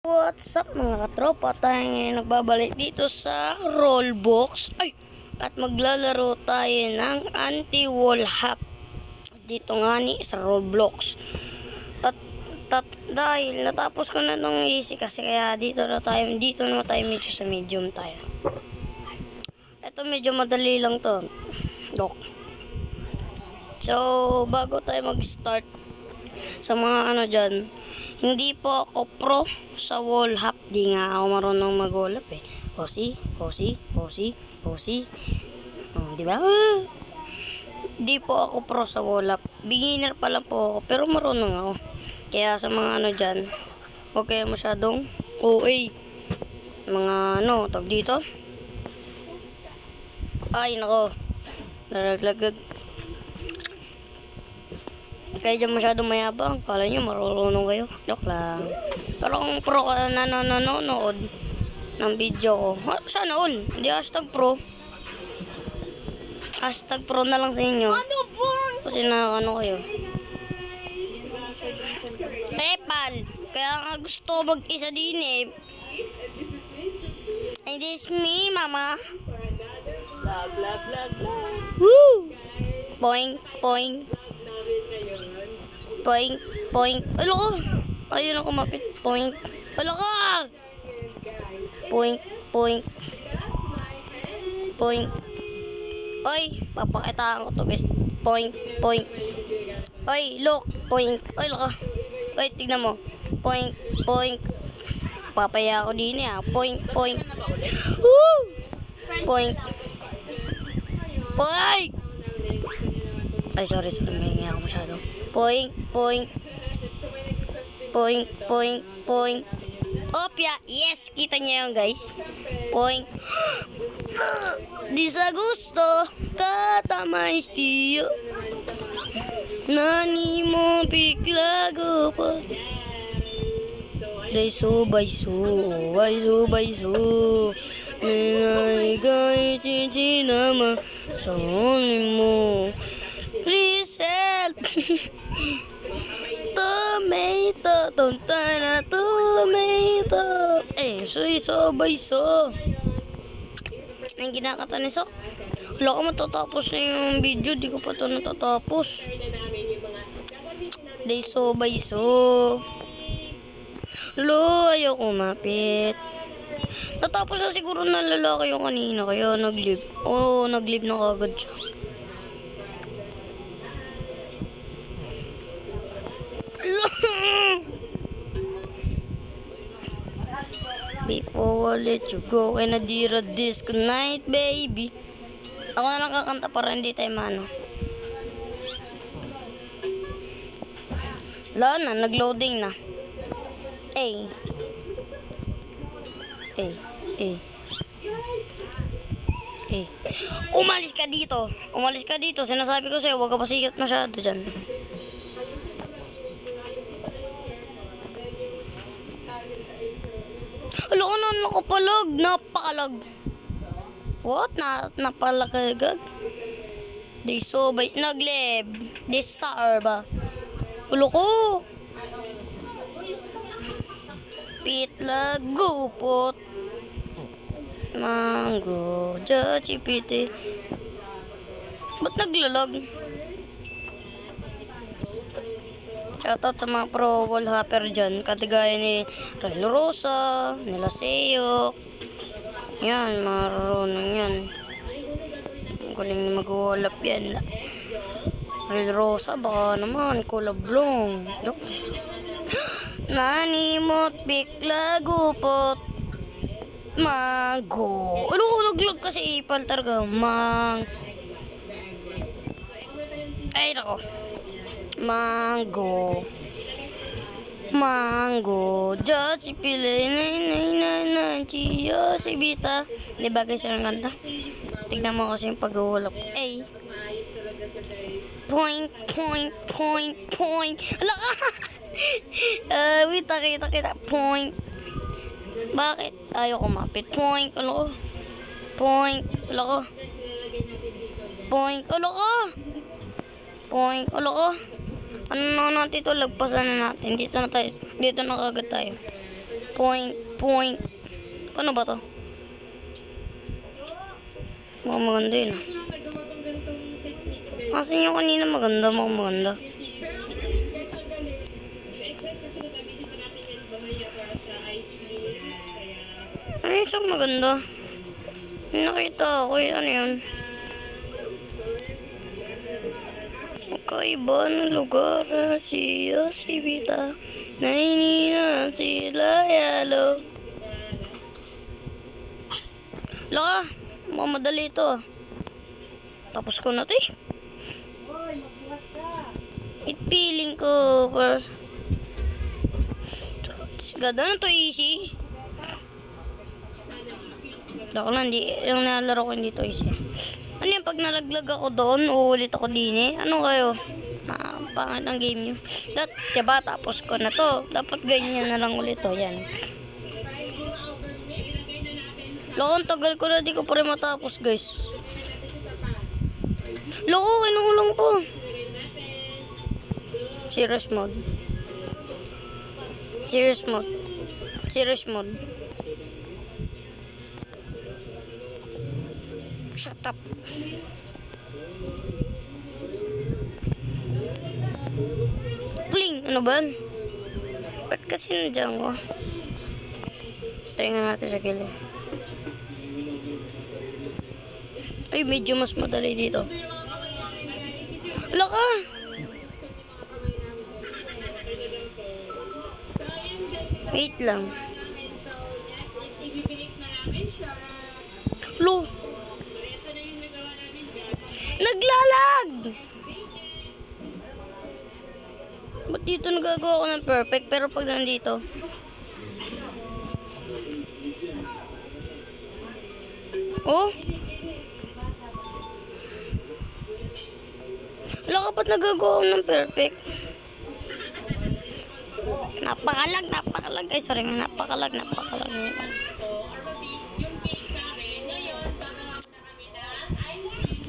What's up mga katropa? Tayo ngayon nagbabalik dito sa Roblox. At maglalaro tayo ng anti-wall hop dito nga ni sa Roblox. Dahil natapos ko na nung easy kasi kaya dito na tayo medyo sa medium tayo. Ito medyo madali lang to. Dok. So bago tayo mag-start sa mga dyan, hindi po ako pro sa wall hop. Di nga ako marunong mag-wall hop eh. Posi. Di ba? Di po ako pro sa wall hop. Beginner pa lang po ako, pero marunong ako. Kaya sa mga dyan, huwag kayo masyadong OA. Mga tag dito. Ay, nako. Nalaglag. Kaya dyan masyadong mayabang. Kala nyo marunong kayo. Joke lang. Pero kung pro ka na nanonood ng video ko, sana all. Hindi hashtag pro. Hashtag pro na lang sa inyo. Kasi nakakano kayo. Pal. Kaya nga gusto mag-isa din eh. And this me, mama. Blah, blah, blah, blah. Woo! Boing, boing. Poink, poink. Alo ko. Ayun ako mapit. Poink. Alo ka. Poink, poink. Poink. Oy, papakitaan ko to guys. Poink, poink. Oy, look. Poink. Oy, alo ka. Oy, tignan mo. Poink, poink. Papaya ako din eh. Poink, poink. Woo! Poink. Poink. Ay, sorry. Mahingi ako masyado. Poink, poink. Poink, poink, poink. Opya, yes, kita niyo yun guys. Poink. Di sa gusto, katamais tiyo. Nani mo bigla pa. Baiso. Nenay gay chichi nama. Soni mo. Please help. Tomato, tontana, tomato. Baiso. Ang ginakata ni Sok. Wala ko matatapos na yung video. Di ko pa ito natatapos. Baiso. Lo, ayoko mapit. Natapos na siguro na lalaki yung kanina. Kaya nag-live. Nag-live na kagad siya. Before I let you go and I did a disco night, baby. Ako na lang kakanta para hindi tayo mano. Wala na, nag-loading na. Umalis ka dito. Sinasabi ko sa'yo, huwag ka pasikat masyado dyan. Alo ko na, nakapalag. Napakalag. What? Napalakagag? Naglib. Desar ba? Alo ko. Pitlag, gupot. Mango, jachipite. Ba't naglalag? Shoutout sa mga pro wall hopper dyan. Katigaya ni Rel Rosa, nila Seyok. Yan, marunong yan. Ang galing na mag-wallap yan. Rel Rosa, baka naman, kulablong. Nani mo't bigla gupot. Mango. Ano ko naglag kasi ipal talaga. Ay, nako. Mango. Jachi pili. Chiyo. Si Bita. Di ba guys ang kanta? Tignan mo kasi yung pag-uulap. Point. Ala ka. Kita. Point. Bakit? Ayoko mapit. Point. Ala ko. Ano natin ito? Lagpasan na natin. Dito na kagad tayo. Point. Ano ba to? Mukhang maganda yun ah. Kasi yung kanina maganda, mukhang maganda. Ano yung isang maganda? Nakita ko yun, ano yun? Magkaiba ng lugar siya si Vita. Nainina sila yalo. Laka, mukhang madali ito ah. Tapos ko na ito eh. It feeling ko first. Ganda na to easy. Dako lang, yung nalaro ko hindi to easy. Ano yung pag nalaglag ako doon, uulit ako din eh. Ano kayo? Pangit ang game nyo. Diba, tapos ko na to. Dapat ganyan na lang ulit to. Yan. Loko, tagal ko na di ko pa rin matapos, guys. Loko, kinukulang po. Serious mode. Shut up. Pling! Ano ba yan? Ba't kasi nandiyan ko? Try nga natin sa gilid. Ay, medyo mas madali dito. Wala ka! Wait lang. Lo! Naglalag! Ba't dito nagagawa ko ng perfect pero pag nandito? Oh? Wala ka ba't nagagawa ko ng perfect? Napakalag. Ay, sorry, napakalag.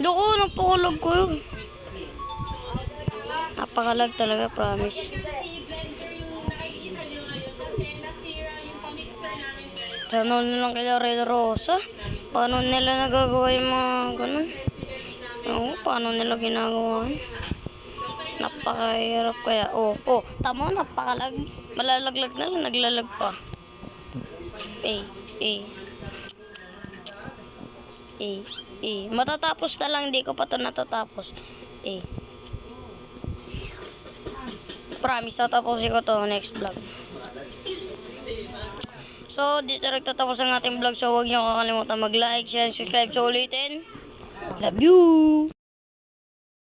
Loko, napakalag ko. Napakalag talaga, promise. Sana nilang kila Red Rosa. Paano nila nagagawa yung mga ganun? Oo, paano nila ginagawa? Napakahirap kaya. Oh, tama, napakalag. Malalaglag na lang, naglalag pa. Matatapos na lang, di ko pa ito natatapos. Promise, tatapusin ko to next vlog. So, dito nagtatapos ang ating vlog. So, huwag niyo kakalimutan mag-like, share, subscribe. So, ulitin. Love you!